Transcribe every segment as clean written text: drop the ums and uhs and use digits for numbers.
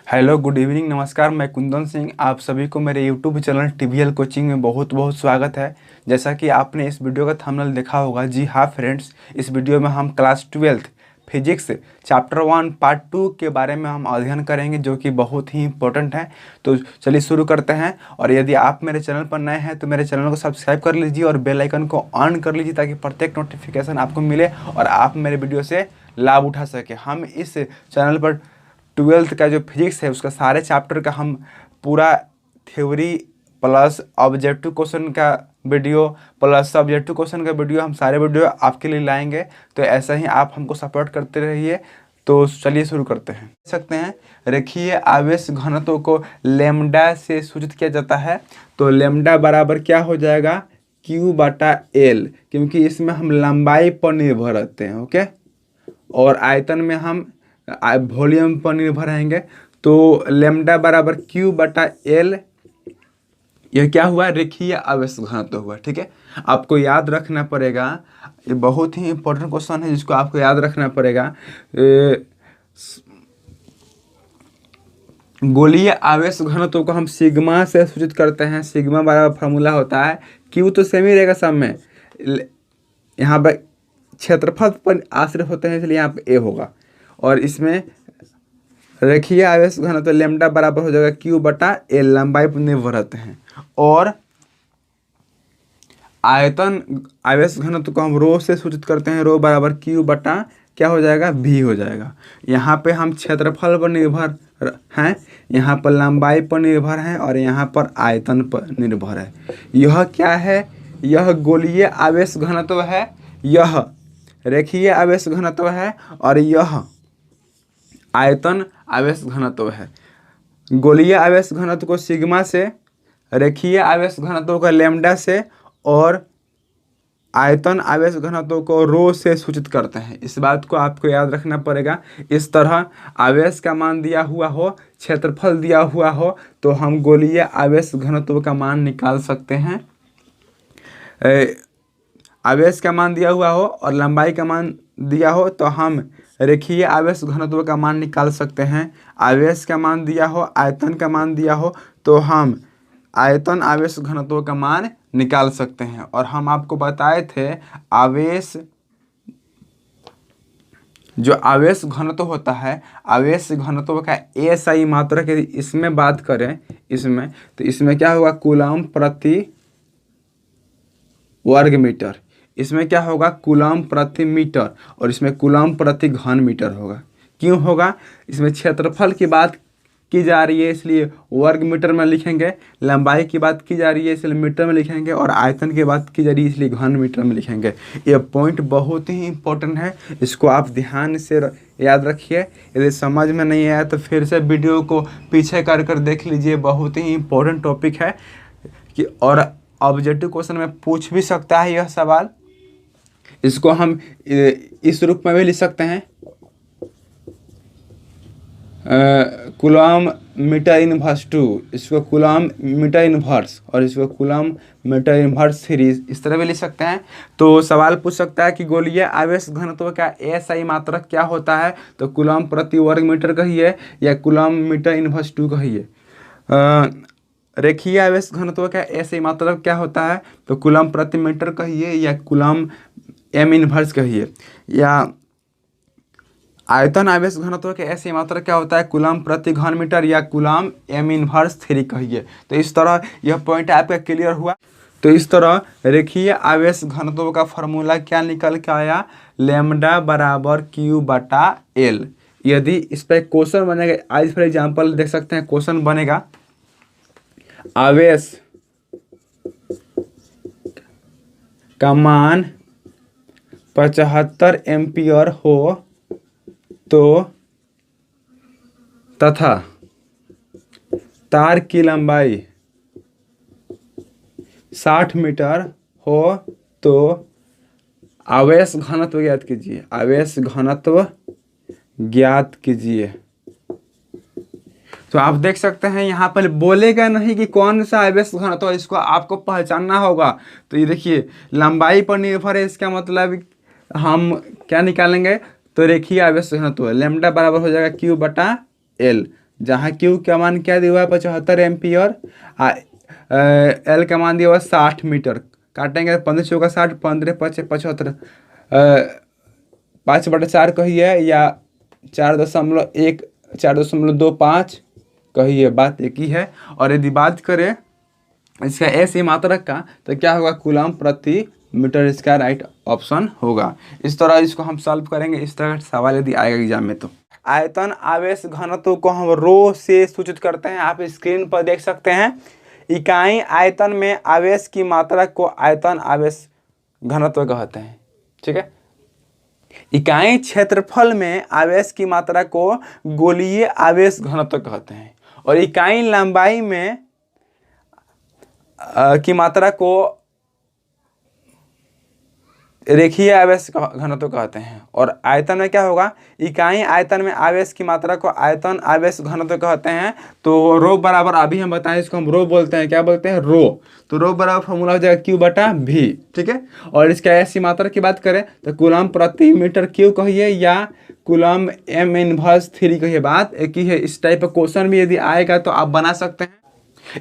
Hello, good evening, नमस्कार। मैं कुंदन सिंह। आप सभी को मेरे यूट्यूब चैनल टीवीएल कोचिंग में बहुत बहुत स्वागत है। जैसा कि आपने इस वीडियो का थंबनेल देखा होगा, जी हाँ फ्रेंड्स, इस वीडियो में हम class 12th physics chapter 1 part 2 के बारे में हम अध्ययन करेंगे, जो कि बहुत ही इंपॉर्टेंट है। तो चलिए शुरू करते हैं। और यदि आप मेरे चैनल पर नए हैं तो मेरे चैनल को सब्सक्राइब कर लीजिए और बेल आइकन को ऑन कर लीजिए, ताकि प्रत्येक नोटिफिकेशन आपको मिले और आप मेरे वीडियो से लाभ उठा सके। हम इस चैनल पर 12th का जो फिजिक्स है उसका सारे चैप्टर का हम पूरा थ्योरी प्लस ऑब्जेक्टिव क्वेश्चन का वीडियो प्लस सब्जेक्टिव क्वेश्चन का वीडियो, हम सारे वीडियो आपके लिए लाएंगे। तो ऐसा ही आप हमको सपोर्ट करते रहिए। तो चलिए शुरू करते हैं। देख सकते हैं, रेखीय आवेश घनत्व को लेमडा से सूचित किया जाता है। तो लेमडा बराबर क्या हो जाएगा, Q/L, क्योंकि इसमें हम लंबाई पर निर्भर रहते हैं। ओके, और आयतन में हम वॉल्यूम पर निर्भर रहेंगे। तो लेमडा बराबर Q/L, यह क्या हुआ, रेखीय आवेश घनत्व हुआ। ठीक है, आपको याद रखना पड़ेगा, ये बहुत ही इंपॉर्टेंट क्वेश्चन है जिसको आपको याद रखना पड़ेगा। गोलीय आवेश घनत्व को हम सिग्मा से सूचित करते हैं। सिग्मा बराबर फार्मूला होता है, Q तो सेम ही रहेगा सब में, यहाँ पर क्षेत्रफल पर आश्रित होते हैं, इसलिए यहाँ पे A होगा। और इसमें रेखीय आवेश घनत्व लेमडा बराबर हो जाएगा Q/L, लंबाई पर निर्भर रहते हैं। और आयतन आवेश घनत्व को हम रो से सूचित करते हैं। रो बराबर Q/ क्या हो जाएगा, V हो जाएगा। यहाँ पे हम क्षेत्रफल पर निर्भर हैं, यहाँ पर लंबाई पर निर्भर हैं और यहाँ पर आयतन पर निर्भर है। यह क्या है, यह गोलीय आवेश घनत्व है, यह रेखीय आवेश घनत्व है और यह आयतन आवेश घनत्व है। गोलीय आवेश घनत्व को सिग्मा से, रेखीय आवेश घनत्व को लेमडा से और आयतन आवेश घनत्व को रो से सूचित करते हैं। इस बात को आपको याद रखना पड़ेगा। इस तरह आवेश का मान दिया हुआ हो, क्षेत्रफल दिया हुआ हो, तो हम गोलीय आवेश घनत्व का मान निकाल सकते हैं। आवेश का मान दिया हुआ हो और लंबाई का मान दिया हो तो हम रेखीय आवेश घनत्व का मान निकाल सकते हैं। आवेश का मान दिया हो, आयतन का मान दिया हो, तो हम आयतन आवेश घनत्व का मान निकाल सकते हैं। और हम आपको बताए थे, आवेश जो आवेश घनत्व होता है, आवेश घनत्व का SI मात्रक यदि इसमें बात करें, इसमें तो इसमें क्या होगा, कूलम प्रति वर्ग मीटर। इसमें क्या होगा, कूलम प्रति मीटर, और इसमें कूलम प्रति घन मीटर होगा। क्यों होगा, इसमें क्षेत्रफल की बात की जा रही है इसलिए वर्ग मीटर में लिखेंगे, लंबाई की बात की जा रही है इसलिए मीटर में लिखेंगे, और आयतन की बात की जा रही है इसलिए घन मीटर में लिखेंगे। ये पॉइंट बहुत ही इंपॉर्टेंट है, इसको आप ध्यान से याद रखिए। यदि समझ में नहीं आया तो फिर से वीडियो को पीछे कर कर देख लीजिए, बहुत ही इंपॉर्टेंट टॉपिक है कि और ऑब्जेक्टिव क्वेश्चन में पूछ भी सकता है यह सवाल। इसको हम इस रूप में भी लिख सकते हैं, कूलम मीटर इनवर्स 2, इसको कूलम मीटर इनवर्स, और इसको कूलम मीटर इनवर्स 3, इस तरह भी लिख सकते हैं। तो सवाल पूछ सकता है कि गोलीय आवेश घनत्व का SI मात्रक क्या होता है, तो कूलम प्रति वर्ग मीटर कहिए या कूलम मीटर इनवर्स 2 कहिए। रेखीय आवेश घनत्व का SI मात्रक क्या होता है, तो कूलम प्रति मीटर कहिए या कूलम M इनवर्स कहिए। या आयतन आवेश घनत्व के SI मात्रक क्या होता है, कूलम प्रति घन मीटर या कूलम M इनवर्स 3 कहिए। तो इस तरह यह पॉइंट आपका क्लियर हुआ। तो इस तरह रेखीय आवेश घनत्व का फॉर्मूला क्या निकल के आया, लेमडा बराबर Q/L। यदि इस पर क्वेश्चन बनेगा, आज फॉर एग्जाम्पल देख सकते हैं क्वेश्चन बनेगा, आवेश का मान 75 एम्पियर हो तो तथा तार की लंबाई 60 मीटर हो तो आवेश घनत्व ज्ञात कीजिए। आवेश घनत्व ज्ञात कीजिए। तो आप देख सकते हैं यहाँ पर बोलेगा नहीं कि कौन सा आवेश घनत्व है, इसको आपको पहचानना होगा। तो ये देखिए, लंबाई पर निर्भर है, इसका मतलब हम क्या निकालेंगे, तो रेखीय आवेश घनत्व लेमडा बराबर हो जाएगा Q/L, जहाँ क्यू का मान क्या दिया हुआ है 75 एम्पियर, एल का मान दिया हुआ 60 मीटर। काटेंगे 15 चौका 60, 15 पचे 75, 5/4 कहिए या 4.1 4.25 कहिए, बात एक ही है। और यदि बात करें इसका ऐसी मात्रक का तो क्या होगा, कूलम प्रति मीटर, इसका राइट ऑप्शन होगा। इस तरह इसको हम सॉल्व करेंगे। इस तरह का सवाल यदि आएगा एग्जाम में तो आयतन आवेश घनत्व को हम रो से सूचित करते हैं। आप स्क्रीन पर देख सकते हैं। इकाई आयतन में आवेश की मात्रा को आयतन आवेश घनत्व कहते हैं। ठीक है। इकाई क्षेत्रफल में आवेश की मात्रा को गोलीय आवेश घनत्व कहते हैं। और इकाई लंबाई में की मात्रा को रेखीय आवेश घनत्व कहते हैं। और आयतन में क्या होगा, इकाई आयतन में आवेश की मात्रा को आयतन आवेश घनत्व कहते हैं। तो रो बराबर, अभी हम बताएं इसको हम रो बोलते हैं, क्या बोलते हैं, रो। तो रो बराबर फॉर्मूला हो जाएगा Q/V। ठीक है। और इसका ऐसी मात्रा की बात करें तो कूलम प्रति मीटर क्यू कहिए या कूलम M−3 कहिए, बात एक ही है। इस टाइप का क्वेश्चन भी यदि आएगा तो आप बना सकते हैं।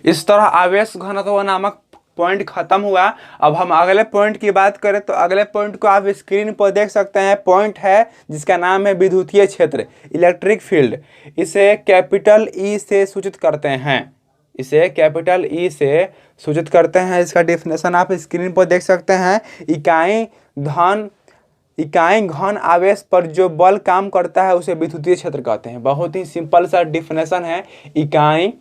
इस तरह आवेश घनत्व नामक पॉइंट खत्म हुआ। अब हम अगले पॉइंट की बात करें तो अगले पॉइंट को आप स्क्रीन पर देख सकते हैं। पॉइंट है जिसका नाम है विद्युतीय क्षेत्र, इलेक्ट्रिक फील्ड। इसे कैपिटल ई से सूचित करते हैं। इसे कैपिटल ई से सूचित करते हैं। इसका डेफिनेशन आप स्क्रीन पर देख सकते हैं। इकाई घन आवेश पर जो बल काम करता है उसे विद्युतीय क्षेत्र कहते हैं। बहुत ही सिंपल सा डेफिनेशन है। इकाई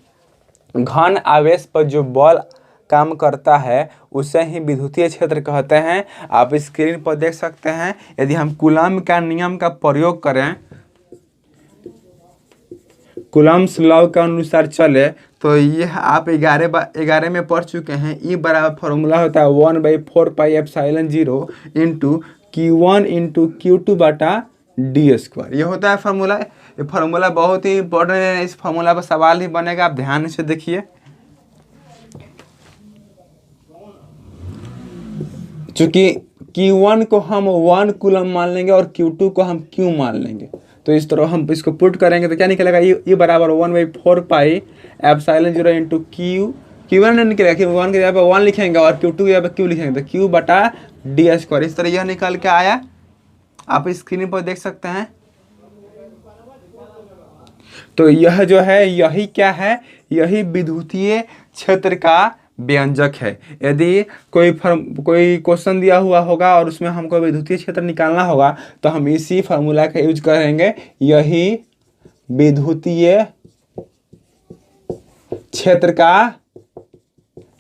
घन आवेश पर जो बल काम करता है उसे ही विद्युतीय क्षेत्र कहते हैं। आप स्क्रीन पर देख सकते हैं। यदि हम कूलम का नियम का प्रयोग करें, कूलम्स लॉ के अनुसार चले तो यह आप 11 में पढ़ चुके हैं। ई बराबर फॉर्मूला होता है 1/4πε0 इंटू Q1 इंटू Q2/d²। ये होता है फार्मूला। ये फार्मूला बहुत ही इंपॉर्टेंट है। इस फार्मूला पर सवाल ही बनेगा, आप ध्यान से देखिए। चूंकि Q1 को हम 1 कूलम मान लेंगे और Q2 को हम Q मान लेंगे, तो इस तरह हम इसको पुट करेंगे तो क्या निकलेगा, ये बराबर 1/4πε0 इंटू Q1 नहीं निकलेगा, Q1 के जगह पे 1 लिखेंगे और Q2 के जगह पे Q लिखेंगे तो Q/d²। इस तरह यह निकल के आया, आप स्क्रीन पर देख सकते हैं। तो यह जो है, यही क्या है, यही विद्युतीय क्षेत्र का व्यंजक है। यदि कोई क्वेश्चन दिया हुआ होगा और उसमें हमको विद्युतीय क्षेत्र निकालना होगा तो हम इसी फार्मूला का यूज करेंगे। यही विद्युतीय क्षेत्र का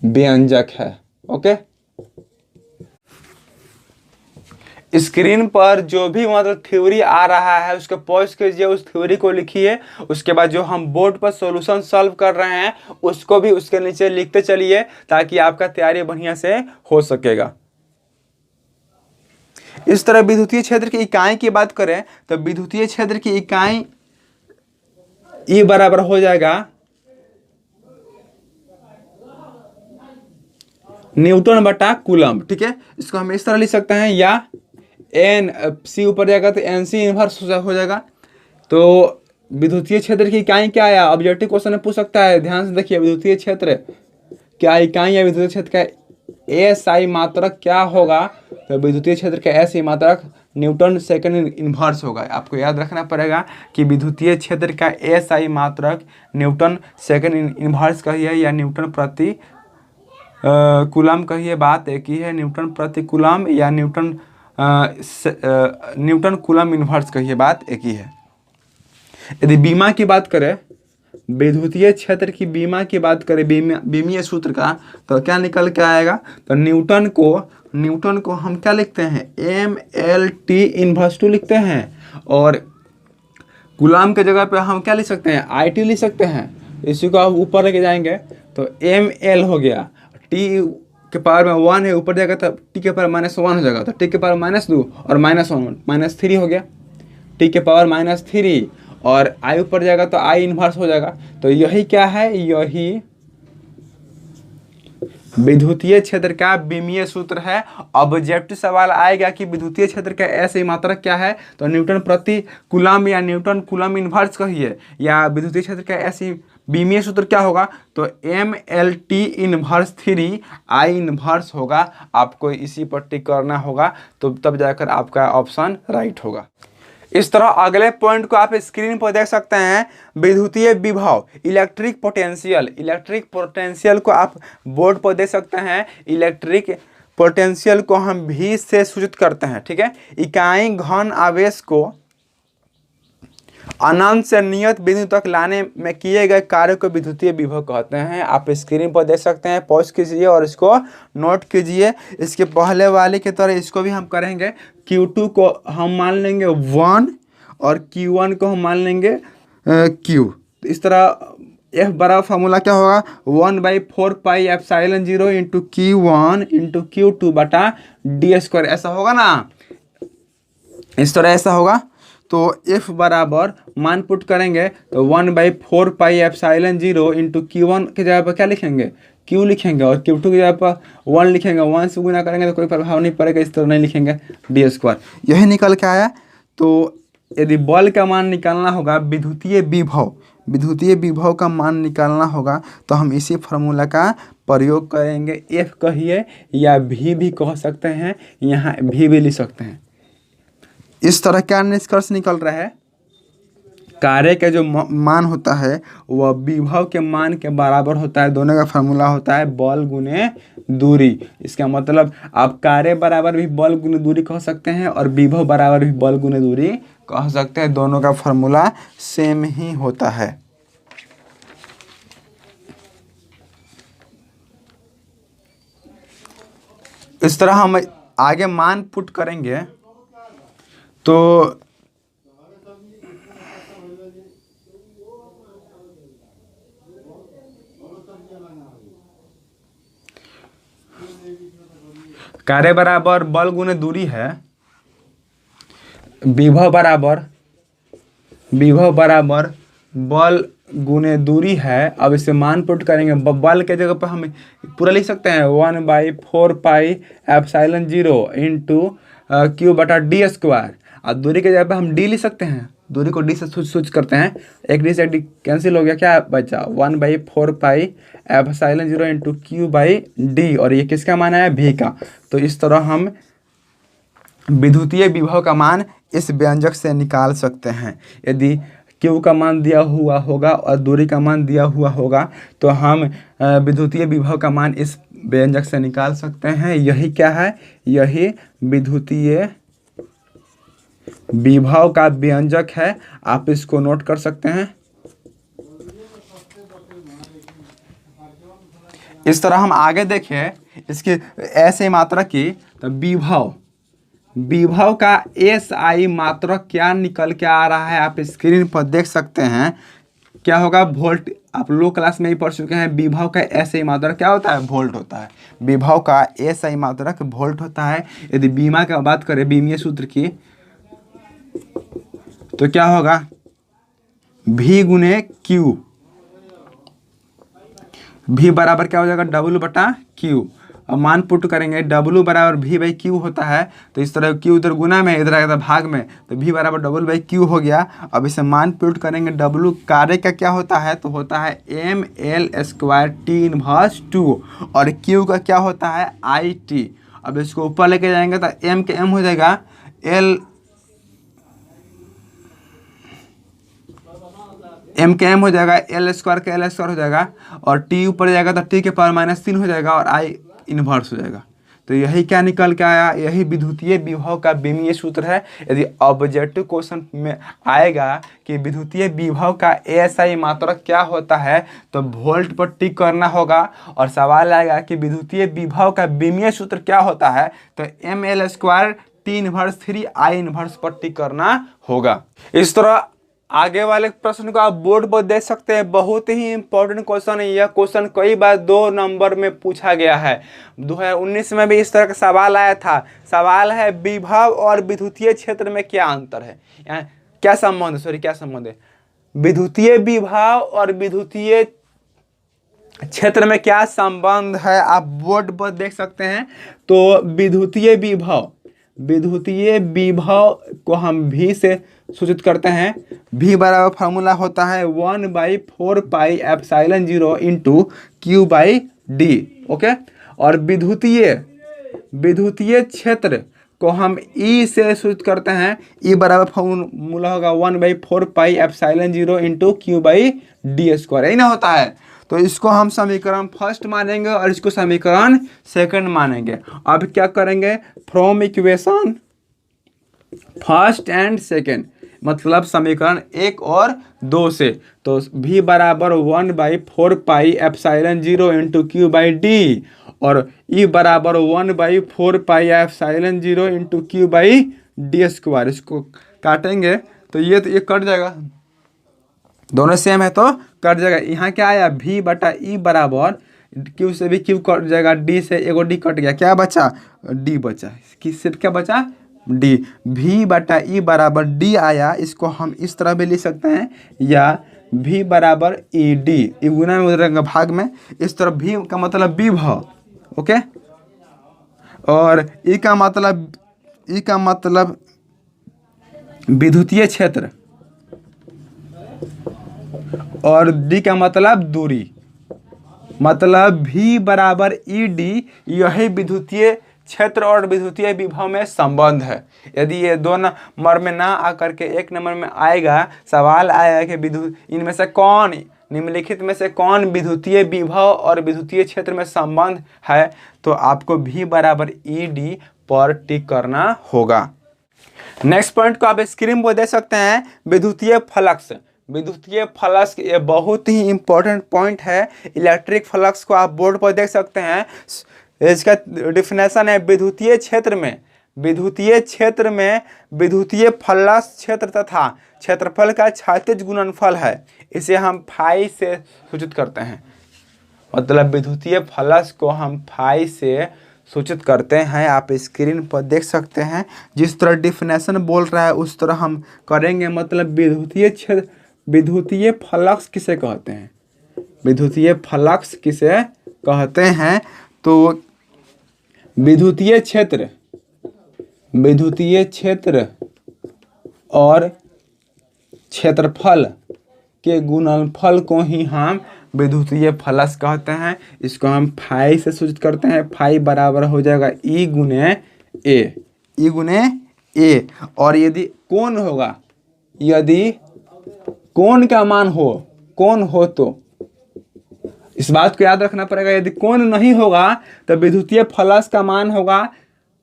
व्यंजक है। ओके। स्क्रीन पर जो भी मतलब थ्योरी आ रहा है उसको पॉज कीजिए, उस थ्योरी को लिखिए। उसके बाद जो हम बोर्ड पर सॉल्यूशन सॉल्व कर रहे हैं उसको भी उसके नीचे लिखते चलिए ताकि आपका तैयारी बढ़िया से हो सकेगा। इस तरह विद्युतीय क्षेत्र की इकाई की बात करें तो विद्युतीय क्षेत्र की इकाई E बराबर हो जाएगा न्यूटन/कूलम। ठीक है। इसको हम इस तरह लिख सकते हैं, या एन सी ऊपर जाएगा तो NC इनवर्स हो जाएगा। तो विद्युतीय क्षेत्र की इकाई क्या है, ऑब्जेक्टिव क्वेश्चन में पूछ सकता है। ध्यान से देखिए, विद्युतीय क्षेत्र क्या इकाई है, विद्युतीय क्षेत्र का SI मात्रक क्या होगा, तो विद्युतीय क्षेत्र का SI मात्रक न्यूटन सेकंड इनवर्स होगा। आपको याद रखना पड़ेगा कि विद्युतीय क्षेत्र का SI मात्रक न्यूटन सेकंड इनवर्स कहिए या न्यूटन प्रति कूलम कहिए, बात एक ही है। न्यूटन प्रति कूलम या न्यूटन कूलम इनवर्स कहिए, बात एक ही है। यदि बीमा की बात करें, विद्युतीय क्षेत्र की बीमा की बात करें, बीमीय सूत्र का, तो क्या निकल के आएगा, तो न्यूटन को हम क्या लिखते हैं, MLT इनवर्स 2 लिखते हैं। और कूलम के जगह पे हम क्या लिख सकते हैं, IT लिख सकते हैं। इसी को आप ऊपर लेके जाएंगे तो ML हो गया। T के पावर में 1 है, ऊपर जाएगा तो T के पावर -1 हो जाएगा। तो T के पावर -2 और -1 -3 हो गया। T के पावर -3 और I ऊपर जाएगा तो I इनवर्स हो जाएगा। तो यही क्या है, यही विद्युतीय क्षेत्र का विमीय सूत्र है। ऑब्जेक्टिव सवाल आएगा कि विद्युतीय क्षेत्र का ऐसे मात्रक क्या है, तो न्यूटन प्रति कूलम या न्यूटन कूलम इन्वर्स कहिए, या विद्युतीय क्षेत्र का ऐसी विमीय सूत्र क्या होगा, तो MLT इन्वर्स 3 I इन्वर्स होगा। आपको इसी पर टिक करना होगा, तो तब जाकर आपका ऑप्शन राइट होगा। इस तरह अगले पॉइंट को आप स्क्रीन पर देख सकते हैं, विद्युतीय विभव इलेक्ट्रिक पोटेंशियल। इलेक्ट्रिक पोटेंशियल को आप बोर्ड पर देख सकते हैं। इलेक्ट्रिक पोटेंशियल को हम V से सूचित करते हैं, ठीक है। इकाई घन आवेश को अनंत से नियत बिंदु तक लाने में किए गए कार्य को विद्युतीय विभव कहते हैं। आप स्क्रीन पर देख सकते हैं, पॉज कीजिए और इसको नोट कीजिए। इसके पहले वाले की तरह इसको भी हम करेंगे। Q2 को हम मान लेंगे 1 और Q1 को हम मान लेंगे Q। तो इस तरह F बराबर फार्मूला क्या होगा, 1/4 pi epsilon 0 into Q1 into Q2 बटा d²। ऐसा होगा ना, इस तरह ऐसा होगा। तो F बराबर मान पुट करेंगे तो 1/4 पाई एप्सिलॉन 0 इंटू Q1 की जगह पर क्या लिखेंगे, Q लिखेंगे, और Q2 की जगह पर 1 लिखेंगे। 1 से गुना करेंगे तो कोई प्रभाव नहीं पड़ेगा, इस तरह नहीं लिखेंगे d²। यही निकल के आया। तो यदि बल का मान निकालना होगा, विद्युतीय विभव का मान निकालना होगा, तो हम इसी फार्मूला का प्रयोग करेंगे। F कहिए या V भी कह सकते हैं, यहाँ V भी लिख सकते हैं। इस तरह क्या निष्कर्ष निकल रहा है, कार्य का जो मान होता है वह विभव के मान के बराबर होता है। दोनों का फार्मूला होता है बल गुने दूरी। इसका मतलब आप कार्य बराबर भी बल गुने दूरी कह सकते हैं और विभव बराबर भी बल गुने दूरी कह सकते हैं। दोनों का फार्मूला सेम ही होता है। इस तरह हम आगे मान पुट करेंगे तो कार्य बराबर बल गुने दूरी है, विभव बराबर बल गुने दूरी है। अब इसे मान पुट करेंगे, बल के जगह पर हम पूरा लिख सकते हैं 1/4 पाई एप्सिलॉन 0 इंटू Q बटा d²। और दूरी के जगह पर हम d लिख सकते हैं, दूरी को d से सूचित करते हैं। एक d से d कैंसिल हो गया, क्या बचा 1/4 पाई एप्सिलॉन 0 इंटू Q/d, और ये किसका मान है, v का। तो इस तरह हम विद्युतीय विभव का मान इस व्यंजक से निकाल सकते हैं। यदि Q का मान दिया हुआ होगा और दूरी का मान दिया हुआ होगा तो हम विद्युतीय विभव का मान इस व्यंजक से निकाल सकते हैं। यही क्या है, यही विद्युतीय विभव का व्यंजक है। आप इसको नोट कर सकते हैं। इस तरह हम आगे देखें इसकी ऐसे मात्रा की, तो विभव का SI मात्रक क्या निकल के आ रहा है, आप स्क्रीन पर देख सकते हैं। क्या होगा, वोल्ट। आप लोग क्लास में ही पढ़ चुके हैं, विभव का SI मात्रक क्या होता है, वोल्ट होता है। विभव का SI मात्रक वोल्ट होता है। यदि बीमा की बात करें, विमीय सूत्र की, तो क्या होगा, V गुने Q। V बराबर क्या हो जाएगा, W बटा Q। अब मान पुट करेंगे, W बराबर V/Q होता है। तो इस तरह Q उधर गुना में, इधर आएगा भाग में, तो V बराबर W/Q हो गया। अब इसे मान पुट करेंगे, W कार्य का क्या होता है, तो होता है ML² T इनवर्स 2, और Q का क्या होता है, IT। अब इसको ऊपर लेके जाएंगे तो M के M हो जाएगा, M के M हो जाएगा, L² का L² हो जाएगा, और T ऊपर जाएगा तो T के पावर -3 हो जाएगा, और I इन्वर्स हो जाएगा। तो यही क्या निकल के आया, यही विद्युतीय विभव का विमीय सूत्र है। यदि ऑब्जेक्टिव क्वेश्चन में आएगा कि विद्युतीय विभव का SI मात्रक क्या होता है, तो वोल्ट पर टिक करना होगा। और सवाल आएगा कि विद्युतीय विभव का विमीय सूत्र क्या होता है, तो ML² T inverse 3 I inverse पर टिक करना होगा। इस तरह आगे वाले प्रश्न को आप बोर्ड पर देख सकते हैं। बहुत ही इंपॉर्टेंट क्वेश्चन है। यह क्वेश्चन कई बार 2 नंबर में पूछा गया है। 2019 में भी इस तरह का सवाल आया था। सवाल है, विभव और विद्युतीय क्षेत्र में क्या अंतर है, यहाँ क्या संबंध है, क्या संबंध है विद्युतीय विभव और विद्युतीय क्षेत्र में क्या संबंध है आप बोर्ड पर देख सकते हैं। तो विद्युतीय विभव को हम V से सूचित करते हैं। V बराबर फार्मूला होता है 1/4πε0 इंटू Q/D। ओके, और विद्युतीय क्षेत्र को हम E से सूचित करते हैं। E बराबर फार्मूला होगा 1/4πε0 इंटू Q/D²। यही ना होता है। तो इसको हम समीकरण फर्स्ट मानेंगे और इसको समीकरण सेकंड मानेंगे। अब क्या करेंगे, from equation first and second, मतलब समीकरण 1 और 2 से। तो V बराबर 1/4πε0 इंटू Q/D और E बराबर 1/4πε0 इंटू Q/D²। इसको काटेंगे तो ये कट जाएगा, दोनों सेम है तो कट जाएगा। यहाँ क्या आया, V बटा E बराबर Q से भी Q कट जाएगा, D से एगो D कट गया, क्या बचा, D बचा। किससे क्या बचा, D। V बटा E बराबर D आया, इसको हम इस तरह भी लिख सकते हैं, या V बराबर ED, ई गुना में उधर भाग में, इस तरफ V का मतलब विभव। ओके, और E का मतलब विद्युतीय क्षेत्र और D का मतलब दूरी, मतलब V बराबर ED, यही विद्युतीय क्षेत्र और विद्युतीय विभव में संबंध है। यदि ये दो नंबर में ना आकर के एक नंबर में आएगा, सवाल आएगा कि इनमें से कौन, निम्नलिखित में से कौन विद्युतीय विभव और विद्युतीय क्षेत्र में संबंध है, तो आपको V बराबर ED पर टिक करना होगा। नेक्स्ट पॉइंट को आप स्क्रीन पर देख सकते हैं, विद्युतीय फ्लक्स। विद्युतीय फ्लक्स ये बहुत ही इंपॉर्टेंट पॉइंट है। इलेक्ट्रिक फ्लक्स को आप बोर्ड पर देख सकते हैं। इसका डिफिनेशन है, विद्युतीय क्षेत्र में विद्युतीय फ्लक्स क्षेत्र तथा क्षेत्रफल का क्षैतिज गुणनफल है। इसे हम फाई से सूचित करते हैं, मतलब विद्युतीय फ्लक्स को हम फाई से सूचित करते हैं। आप स्क्रीन पर देख सकते हैं, जिस तरह डिफिनेशन बोल रहा है उस तरह हम करेंगे। मतलब विद्युतीय फ्लक्स किसे कहते हैं, विद्युतीय फ्लक्स किसे कहते हैं, तो विद्युतीय क्षेत्र और क्षेत्रफल के गुणनफल को ही हम विद्युतीय फ्लक्स कहते हैं। इसको हम फाई से सूचित करते हैं। फाई बराबर हो जाएगा E गुने ए। और यदि कोण होगा, यदि कोण का मान कोण हो तो इस बात को याद रखना पड़ेगा, यदि कोण नहीं होगा तो विद्युतीय फ्लक्स का मान होगा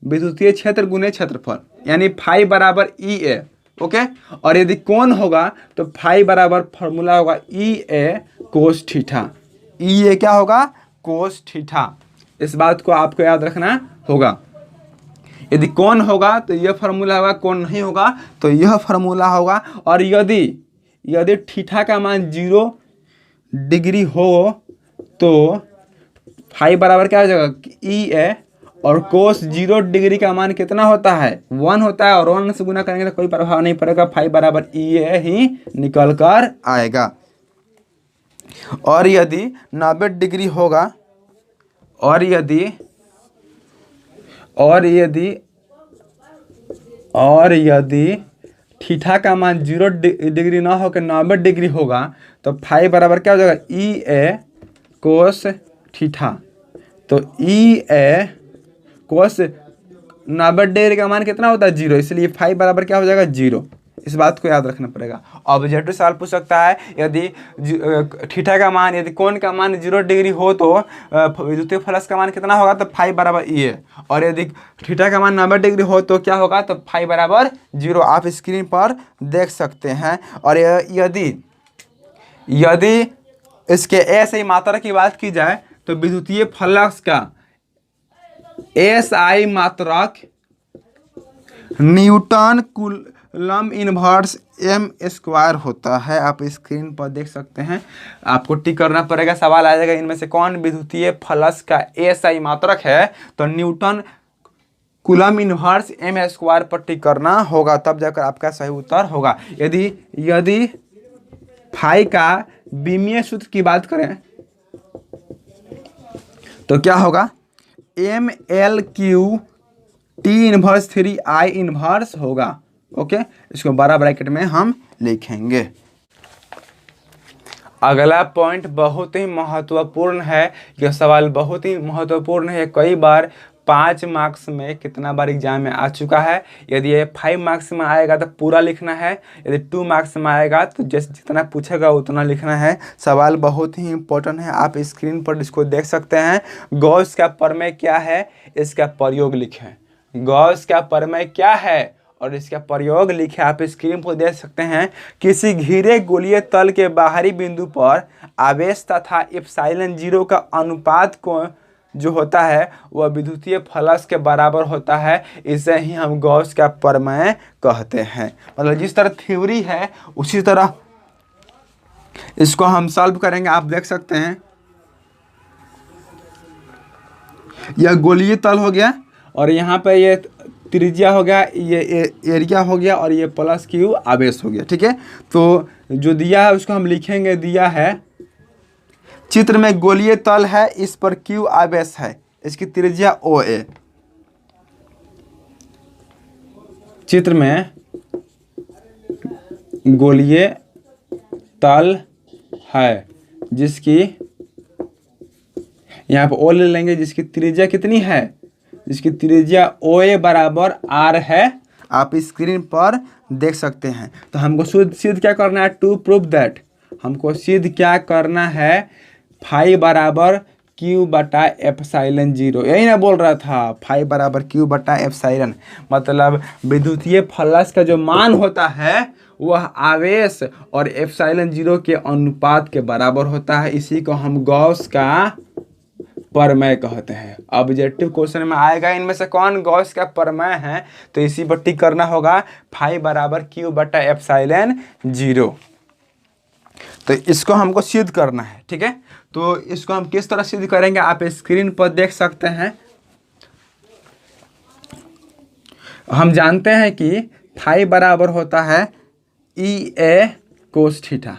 विद्युतीय क्षेत्र गुने क्षेत्रफल, यानी फाई बराबर EA। ओके, और यदि कोण होगा तो फाई बराबर फॉर्मूला होगा EA कोस थीटा। EA क्या होगा, कोस थीटा। इस बात को आपको याद रखना होगा। यदि कोण होगा तो यह फार्मूला होगा, कोण नहीं होगा तो यह फार्मूला होगा। और यदि थीटा का मान 0 डिग्री हो तो फाई बराबर क्या हो जाएगा, EA, और कोस 0 डिग्री का मान कितना होता है, 1 होता है, और 1 से गुना करेंगे तो कोई प्रभाव नहीं पड़ेगा, फाई बराबर EA ही निकल कर आएगा। और यदि 90 डिग्री होगा, और यदि थीटा का मान 0 डिग्री ना होकर 90 डिग्री होगा तो फाई बराबर क्या हो जाएगा, EA कोस थीटा। तो EA कोस 90 डिग्री का मान कितना होता है, 0, इसलिए फाई बराबर क्या हो जाएगा, 0। इस बात को याद रखना पड़ेगा। ऑब्जेक्टिव सवाल पूछ सकता है, यदि थीटा का मान, यदि कोण का मान 0 डिग्री हो तो विद्युतीय फ्लक्स का मान कितना होगा, तो फाई बराबर EA। और यदि थीटा का मान 90 डिग्री हो तो क्या होगा, तो फाई बराबर 0। आप स्क्रीन पर देख सकते हैं। और यदि इसके ऐसे ही मात्रा की बात की जाए तो विद्युतीय फ्लक्स का SI मात्रक न्यूटन कूलम इनवर्स m² होता है। आप स्क्रीन पर देख सकते हैं। आपको टिक करना पड़ेगा, सवाल आ जाएगा इनमें से कौन विद्युतीय फ्लक्स का SI मात्रक है, तो न्यूटन कूलम इनवर्स m² पर टिक करना होगा, तब जाकर आपका सही उत्तर होगा। यदि फाई का विमीय सूत्र की बात करें, तो क्या होगा, M L Q T inverse 3 I inverse होगा। ओके, इसको बड़ा ब्रैकेट में हम लिखेंगे। अगला पॉइंट बहुत ही महत्वपूर्ण है, यह सवाल बहुत ही महत्वपूर्ण है। कई बार 5 मार्क्स में कितना बार एग्जाम में आ चुका है। यदि ये 5 मार्क्स में आएगा तो पूरा लिखना है, यदि 2 मार्क्स में आएगा तो जैसे जितना पूछेगा उतना लिखना है। सवाल बहुत ही इंपॉर्टेंट है, आप स्क्रीन पर इसको देख सकते हैं। गॉस का प्रमेय क्या है, इसका प्रयोग लिखें। गॉस का प्रमेय क्या है और इसका प्रयोग लिखे, आप स्क्रीन पर देख सकते हैं। किसी घिरे गोलीय तल के बाहरी बिंदु पर आवेश तथा एप्सिलॉन 0 का अनुपात को जो होता है वह विद्युतीय फ्लक्स के बराबर होता है। इसे ही हम गॉस का प्रमेय कहते हैं। मतलब जिस तरह थ्योरी है उसी तरह इसको हम सॉल्व करेंगे। आप देख सकते हैं यह गोलीय तल हो गया और यहाँ पे ये त्रिज्या हो गया, ये एरिया हो गया और ये प्लस क्यू आवेश हो गया। ठीक है, तो जो दिया है उसको हम लिखेंगे। दिया है चित्र में गोलीय तल है, इस पर क्यू आवेश है, इसकी त्रिज्या ओ ए। चित्र में गोलीय तल है जिसकी यहाँ पर ओ ले लेंगे, जिसकी त्रिज्या कितनी है, जिसकी त्रिज्या ओ ए बराबर आर है। आप स्क्रीन पर देख सकते हैं। तो हमको सिद्ध क्या करना है, टू प्रूव दैट, हमको सिद्ध क्या करना है, फाई बराबर क्यू बटा एप्सिलॉन 0। यही ना बोल रहा था, फाई बराबर क्यू बटा एप्सिलॉन। मतलब विद्युतीय फ्लक्स का जो मान होता है वह आवेश और एप्सिलॉन 0 के अनुपात के बराबर होता है। इसी को हम गॉस का प्रमेय कहते हैं। ऑब्जेक्टिव क्वेश्चन में आएगा इनमें से कौन गॉस का प्रमेय है, तो इसी पर टिक करना होगा, फाई बराबर क्यू बटा एप्सिलॉन 0। तो इसको हमको सिद्ध करना है। ठीक है, तो इसको हम किस तरह सिद्ध करेंगे आप स्क्रीन पर देख सकते हैं। हम जानते हैं कि फाई बराबर होता है ई ए कोस थीटा।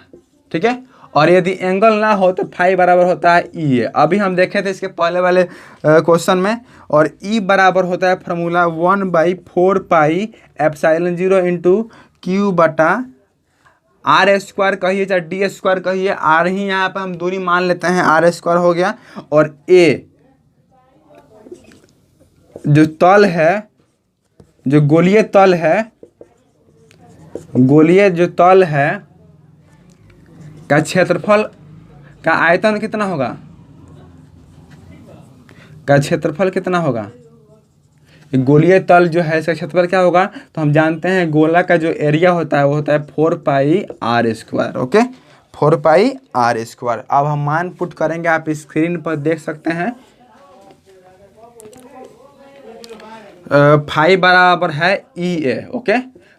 ठीक है, और यदि एंगल ना हो तो फाई बराबर होता है ई ए। अभी हम देखे थे इसके पहले वाले क्वेश्चन में। और ई बराबर होता है formula 1/4 pi epsilon 0 into Q बटा आर स्क्वायर कहिए चाहे डी स्क्वायर कहिए, आर ही यहाँ पे हम दूरी मान लेते हैं, आर स्क्वायर हो गया। और ए जो तल है, जो गोलीय तल है, गोलीय जो तल है का क्षेत्रफल का आयतन कितना होगा, का क्षेत्रफल कितना होगा, गोलीय तल जो है इसका क्षेत्रफल क्या होगा। तो हम जानते हैं गोला का जो एरिया होता है वो होता है 4 pi are square. Okay, 4 pi are square. अब हम मान पुट करेंगे, आप स्क्रीन पर देख सकते हैं। फाई बराबर है ई ए। ओके,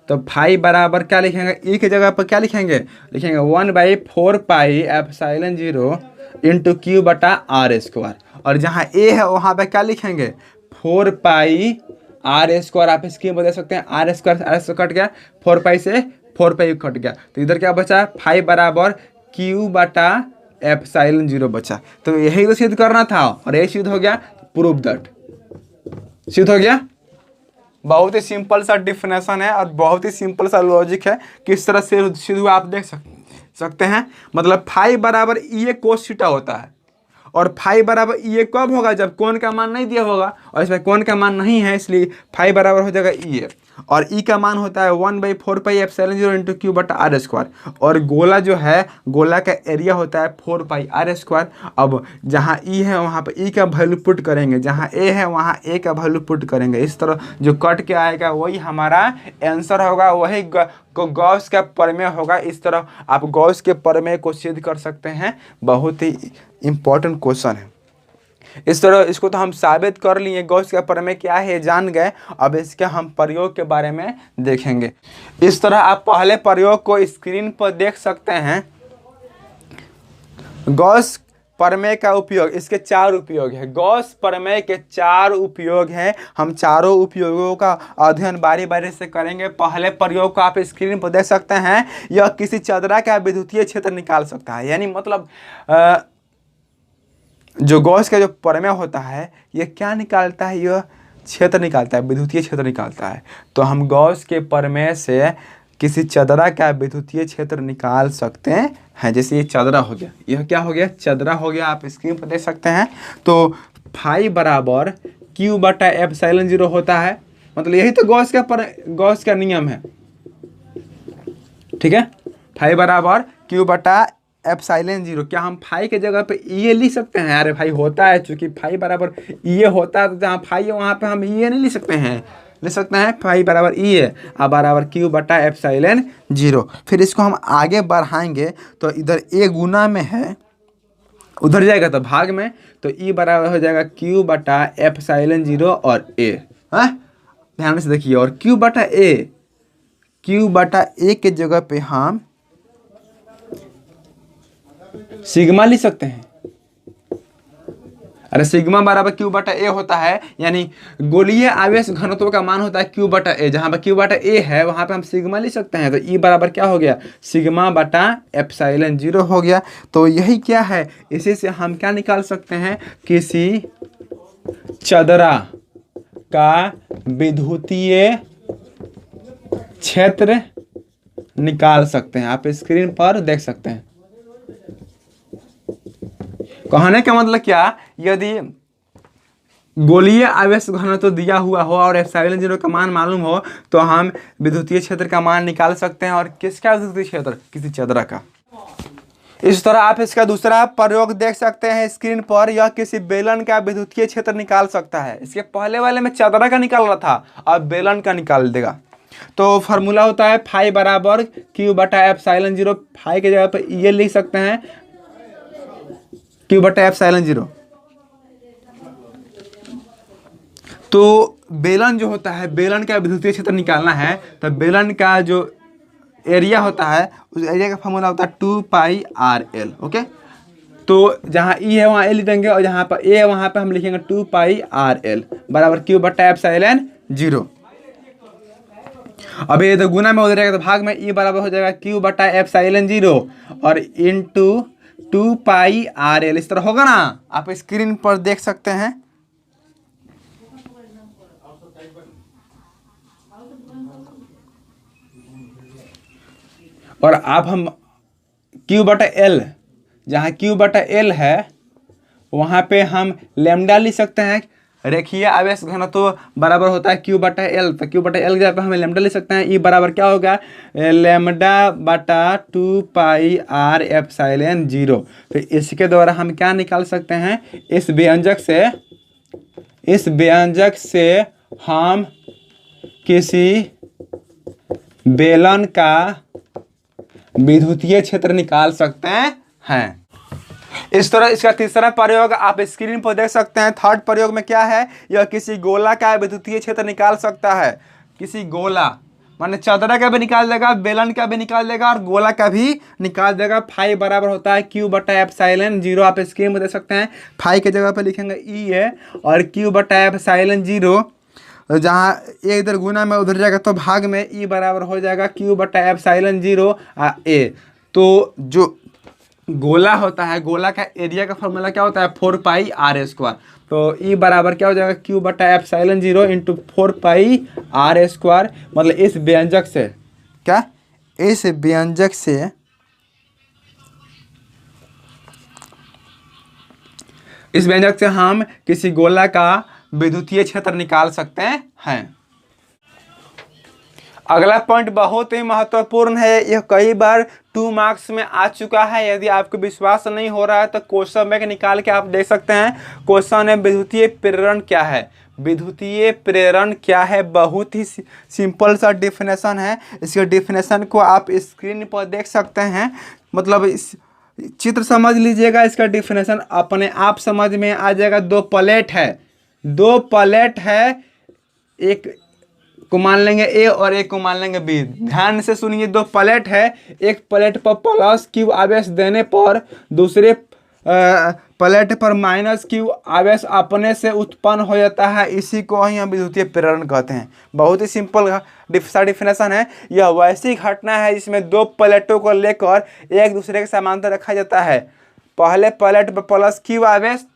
तो फाई बराबर क्या लिखेंगे, ई की जगह पर क्या लिखेंगे, लिखेंगे 1/4 पाई एप्सिलॉन 0 इंटू क्यू बटा आर स्क्वायर। और जहाँ ए है वहाँ पे क्या लिखेंगे, 4 पाई आर स्क्वायर। आप स्क्रीन पर देख सकते हैं, आर स्क्वायर कट गया, 4 पाई से 4 पाई कट गया, तो इधर क्या बचा, फाई बराबर क्यू बटा एप्सिलॉन 0 बचा। तो यही तो सिद्ध करना था और यही सिद्ध हो गया। प्रूव दैट, सिद्ध हो गया। बहुत ही सिंपल सा डिफिनेशन है और बहुत ही सिंपल सा लॉजिक है, किस तरह से सिद्ध हुआ आप देख सकते हैं। मतलब फाई बराबर ई ए कोस थीटा होता है और फाई बराबर ई ए कब होगा, जब कोण का मान नहीं दिया होगा, और इसमें कोण का मान नहीं है, इसलिए फाई बराबर हो जाएगा ई ए। और ई का मान होता है 1/4 पाई एप्सिलॉन 0 इंटू क्यू बटा आर स्क्वायर। और गोला जो है, गोला का एरिया होता है 4 पाई आर स्क्वायर। अब जहाँ ई है वहाँ पर ई का वैल्यू पुट करेंगे, जहाँ ए है वहाँ ए का वैल्यू पुट करेंगे। इस तरह जो कट के आएगा वही हमारा आंसर होगा, वही गॉस का प्रमेय होगा। इस तरह आप गॉस के प्रमेय को सिद्ध कर सकते हैं। बहुत ही इम्पोर्टेंट क्वेश्चन है। इस तरह इसको तो हम साबित कर लिए, गॉस का प्रमेय क्या है जान गए। अब इसके हम प्रयोग के बारे में देखेंगे। इस तरह आप पहले प्रयोग को स्क्रीन पर देख सकते हैं। गॉस प्रमेय का उपयोग, इसके 4 उपयोग है। गॉस प्रमेय के 4 उपयोग हैं। हम चारों उपयोगों का अध्ययन बारी बारी से करेंगे। पहले प्रयोग को आप स्क्रीन पर देख सकते हैं। यह किसी चदरा का विद्युतीय क्षेत्र निकाल सकता है, यानी मतलब जो गॉस का जो प्रमेय होता है ये क्या निकालता है, यह क्षेत्र निकालता है, विद्युतीय क्षेत्र निकालता है। तो हम गॉस के प्रमेय से किसी चदरा का विद्युतीय क्षेत्र निकाल सकते हैं। जैसे ये चदरा हो गया, यह क्या हो गया, चदरा हो गया, आप स्क्रीन पर देख सकते हैं। तो फाई बराबर क्यू बटा एप्सिलॉन 0 होता है, मतलब यही तो गॉस का नियम है, ठीक है। फाई बराबर क्यू बटा एप्सिलॉन 0, क्या हम फाई के जगह पे ये लिख सकते हैं? अरे भाई होता है, चूंकि फाई बराबर ये होता है तो जहाँ फाई है वहाँ पे हम ये नहीं लिख सकते हैं, लिख सकते हैं फाई बराबर ये अब बराबर क्यू बटा एप्सिलॉन 0। फिर इसको हम आगे बढ़ाएंगे तो इधर ए गुना में है, उधर जाएगा तो भाग में, तो ई बराबर हो जाएगा क्यू बटा एप्सिलॉन 0 और ए। ध्यान से देखिए, और क्यू बटा ए के जगह पे हम सिग्मा लिख सकते हैं। अरे सिग्मा बराबर क्यू बटा ए होता है, यानी गोलीय आवेश घनत्व का मान होता है क्यू बटा ए, जहां पर क्यू बटा ए है वहां पे हम सिग्मा लिख सकते हैं। तो ई बराबर क्या हो गया, सिग्मा बटा एप्सिलॉन 0 हो गया। तो यही क्या है, इसी से हम क्या निकाल सकते हैं, किसी चदरा का विद्युतीय क्षेत्र निकाल सकते हैं। आप स्क्रीन पर देख सकते हैं। कहने का मतलब क्या, यदि गोलीय आवेश घनत्व दिया हुआ हो और एप्सिलॉन 0 का मान मालूम हो तो हम विद्युतीय क्षेत्र का मान निकाल सकते हैं। और किसका विद्युतीय क्षेत्र, किसी चदरा का। इस तरह आप इसका दूसरा प्रयोग देख सकते हैं स्क्रीन पर, यह किसी बेलन का विद्युतीय क्षेत्र निकाल सकता है। इसके पहले वाले में चदरा का निकाल रहा था, अब बेलन का निकाल देगा। तो फार्मूला होता है फाई बराबर क्यू बटा एप्सिलॉन 0, फाई के जगह पर ये लिख सकते हैं क्यू बटा एप्सिलॉन 0। तो बेलन जो होता है, बेलन का विद्युतीय क्षेत्र निकालना है तो बेलन का जो एरिया होता है उस एरिया का फार्मूला होता है 2 पाई आर एल। ओके, तो जहाँ ई है वहाँ एल लिखेंगे और जहाँ पर ए है वहाँ पर हम लिखेंगे 2 पाई आर एल बराबर क्यू बटा एप्सिलॉन 0। अब ये तो गुना में हो जाएगा तो भाग में ई बराबर हो जाएगा क्यू बटा एप्सिलॉन 0 और इनटू 2 पाई आर एल। इस तरह होगा ना, आप स्क्रीन पर देख सकते हैं। और आप हम Q बटा एल, जहाँ Q बटा एल है वहाँ पे हम लैम्डा लिख सकते हैं। रेखीय आवेश घनत्व बराबर होता है Q बटा एल, तो Q बटा एल के जगह पे हम लैम्डा लिख सकते हैं। ई बराबर क्या होगा, लैम्डा बटा 2 पाई आर एप्सिलॉन 0। तो इसके द्वारा हम क्या निकाल सकते हैं, इस व्यंजक से हम किसी बेलन का विद्युतीय क्षेत्र निकाल सकते हैं। इस तरह इसका तीसरा प्रयोग आप स्क्रीन पर देख सकते हैं। थर्ड प्रयोग में क्या है, यह किसी गोला का विद्युतीय क्षेत्र निकाल सकता है। किसी गोला माने चदरा का भी निकाल देगा, बेलन का भी निकाल देगा और गोला का भी निकाल देगा। फाई बराबर होता है क्यू बटा एप्सिलॉन 0। आप स्क्रीन में देख सकते हैं, फाई के जगह पर लिखेंगे ई है और क्यू बटा एप्सिलॉन 0, जहाँ ए इधर गुना में उधर जाएगा तो भाग में ई बराबर हो जाएगा क्यू बटा एप्सिलॉन 0 ए। तो जो गोला होता है, गोला का एरिया का फॉर्मूला क्या होता है, 4 पाई आर स्क्वायर। तो ई बराबर क्या हो जाएगा, क्यू बटा epsilon 0 into 4 pi are square. मतलब इस व्यंजक से क्या, इस व्यंजक से हम किसी गोला का विद्युतीय क्षेत्र निकाल सकते हैं। अगला पॉइंट बहुत ही महत्वपूर्ण है, यह कई बार 2 मार्क्स में आ चुका है। यदि आपको विश्वास नहीं हो रहा है तो क्वेश्चन बैंक निकाल के आप देख सकते हैं। क्वेश्चन है विद्युतीय प्रेरण क्या है। विद्युतीय प्रेरण क्या है, बहुत ही सिंपल सा डिफिनेशन है। इसके डिफिनेशन को आप स्क्रीन पर देख सकते हैं। मतलब इस चित्र समझ लीजिएगा, इसका डिफिनेशन अपने आप समझ में आ जाएगा। 2 प्लेट है, एक को मान लेंगे ए और एक को मान लेंगे बी। ध्यान से सुनिए, 2 प्लेट है, एक प्लेट पर प्लस क्यू आवेश देने पर दूसरे प्लेट पर माइनस क्यू आवेश अपने से उत्पन्न हो जाता है। इसी को ही हम विद्युतीय प्रेरण कहते हैं। बहुत ही सिंपल डिफिनेशन है। यह वैसी घटना है जिसमें 2 प्लेटों को लेकर एक दूसरे के समांतर रखा जाता है। पहले प्लेट पर प्लस क्यू आवेश,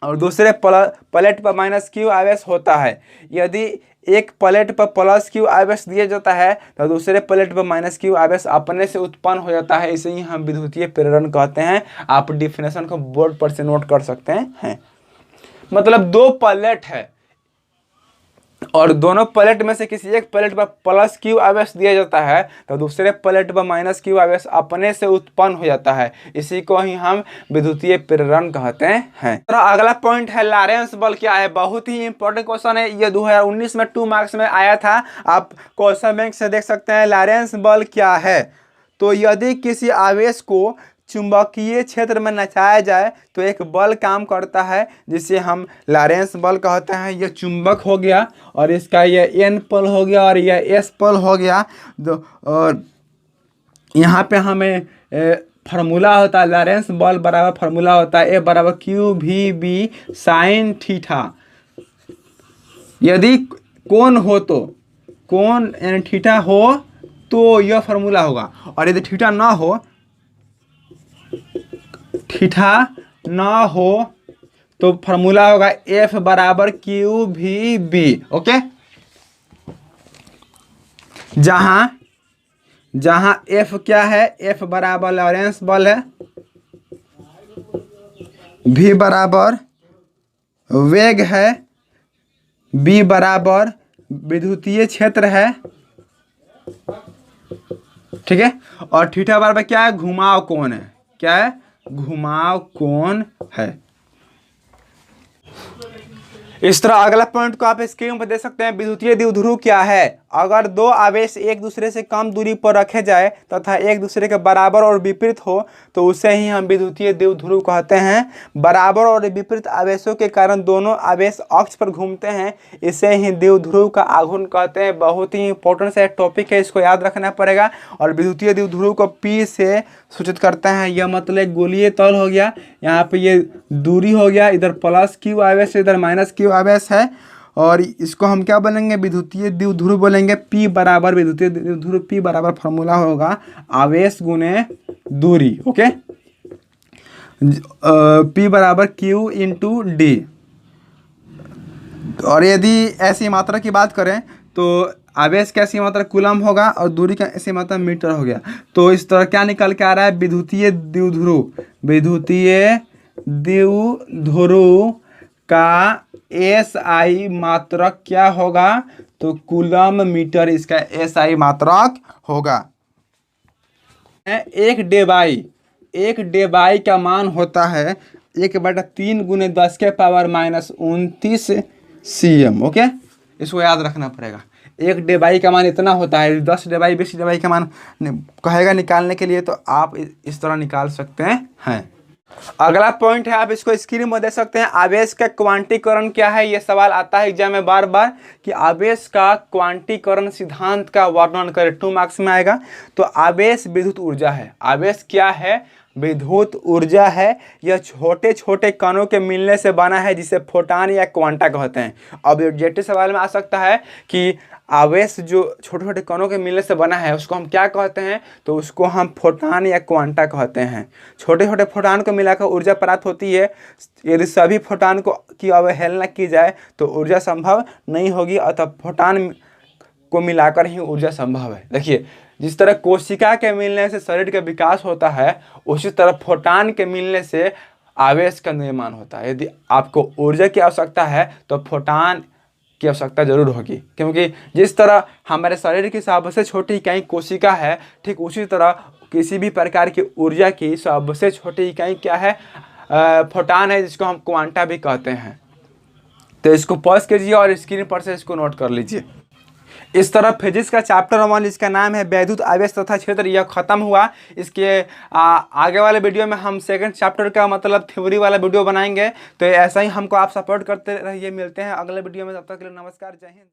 और दूसरे प्लेट पर माइनस क्यू आवेश होता है। यदि एक प्लेट पर प्लस क्यू आवेश दिया जाता है तो दूसरे प्लेट पर माइनस क्यू आवेश अपने से उत्पन्न हो जाता है। इसे ही हम विद्युतीय प्रेरण कहते हैं। आप डिफिनेशन को बोर्ड पर से नोट कर सकते हैं। मतलब दो प्लेट है और दोनों प्लेट में से किसी एक प्लेट पर प्लस क्यू आवेश दिया जाता है तो दूसरे प्लेट पर माइनस क्यू आवेश अपने से उत्पन्न हो जाता है। इसी को ही हम विद्युतीय प्रेरण कहते हैं। तो अगला पॉइंट है लॉरेंस बल क्या है। बहुत ही इंपॉर्टेंट क्वेश्चन है ये, 2019 में 2 मार्क्स में आया था। आप क्वेश्चन बैंक से देख सकते हैं। लॉरेंस बल क्या है? तो यदि किसी आवेश को चुंबकीय क्षेत्र में नचाया जाए तो एक बल काम करता है जिसे हम लॉरेंस बल कहते हैं। यह चुंबक हो गया और इसका यह एन पोल हो गया और यह एस पोल हो गया। और यहाँ पे हमें फार्मूला होता है लॉरेंस बल बराबर फार्मूला होता है ए बराबर q v B sine theta. यदि कोण हो तो कोण यानी थीटा हो तो यह फार्मूला होगा, और यदि थीटा ना हो तो फार्मूला होगा एफ बराबर क्यू वी बी। ओके, जहां एफ क्या है? एफ बराबर लॉरेंस बल है, वी बराबर वेग है, बी बराबर विद्युतीय क्षेत्र है, ठीक है, और थीटा बराबर क्या है? घुमाव कोण है। क्या है? घुमाव कोण है। इस तरह अगला पॉइंट को आप स्क्रीन पर देख सकते हैं। विद्युतीय द्विध्रुव क्या है? अगर दो आवेश एक दूसरे से कम दूरी पर रखे जाए तथा एक दूसरे के बराबर और विपरीत हो तो उसे ही हम विद्युतीय द्विध्रुव कहते हैं। बराबर और विपरीत आवेशों के कारण दोनों आवेश अक्ष पर घूमते हैं, इसे ही द्विध्रुव का आघूर्ण कहते हैं। बहुत ही इंपॉर्टेंट सा टॉपिक है, इसको याद रखना पड़ेगा। और विद्युतीय द्विध्रुव को P से सूचित करते हैं। यह मतलब गोलीय तल हो गया, यहाँ पे ये दूरी हो गया, इधर प्लस क्यू आवेश इधर माइनस क्यू आवेश है, और इसको हम क्या बोलेंगे? विद्युतीय द्विध्रुव बोलेंगे। P बराबर विद्युतीय द्विध्रुव P बराबर फार्मूला होगा आवेश गुने दूरी। ओके, P बराबर Q इंटू डी। और यदि ऐसी मात्रा की बात करें तो आवेश की ऐसी मात्रा कूलम होगा और दूरी का ऐसी मात्रा मीटर हो गया। तो इस तरह क्या निकल के आ रहा है? विद्युतीय द्विध्रुव का SI मात्रक क्या होगा? तो कूलम मीटर इसका SI मात्रक होगा। एक डेबाई का मान होता है 1/3 गुने 10 के पावर -29 cm। ओके, इसको याद रखना पड़ेगा। एक डेबाई का मान इतना होता है। 10 डेबाई 20 डेबाई का मान कहेगा निकालने के लिए तो आप इस तरह निकाल सकते हैं। अगला पॉइंट है, आप इसको स्क्रीन में देख सकते हैं। आवेश का क्वांटीकरण क्या है? यह सवाल आता है एग्जाम में बार बार कि आवेश का क्वांटीकरण सिद्धांत का वर्णन करें। 2 मार्क्स में आएगा। तो आवेश विद्युत ऊर्जा है। आवेश क्या है? विद्युत ऊर्जा है। यह छोटे छोटे कणों के मिलने से बना है जिसे फोटान या क्वांटा कहते हैं। अब ऑब्जेक्टिव सवाल में आ सकता है कि आवेश जो छोटे छोटे कणों के मिलने से बना है उसको हम क्या कहते हैं? तो उसको हम फोटान या क्वांटा कहते हैं। छोटे छोटे फोटान को मिलाकर ऊर्जा प्राप्त होती है। यदि सभी फोटान की अवहेलना की जाए तो ऊर्जा संभव नहीं होगी, अतः फोटान को मिलाकर ही ऊर्जा संभव है। देखिए, जिस तरह कोशिका के मिलने से शरीर का विकास होता है उसी तरह फोटान के मिलने से आवेश का निर्माण होता है। यदि आपको ऊर्जा की आवश्यकता है तो फोटान की आवश्यकता जरूर होगी, क्योंकि जिस तरह हमारे शरीर की सबसे छोटी इकाई कोशिका है, ठीक उसी तरह किसी भी प्रकार की ऊर्जा की सबसे छोटी इकाई क्या है? फोटान है, जिसको हम क्वांटा भी कहते हैं। तो इसको पॉज कीजिए और स्क्रीन पर से इसको नोट कर लीजिए। इस तरह फिजिक्स का चैप्टर 1 इसका नाम है वैद्युत आवेश तथा क्षेत्र, यह खत्म हुआ। इसके आगे वाले वीडियो में हम सेकंड चैप्टर का मतलब थ्योरी वाला वीडियो बनाएंगे। तो ऐसा ही हमको आप सपोर्ट करते रहिए। मिलते हैं अगले वीडियो में, तब तक के लिए नमस्कार, जय हिंद।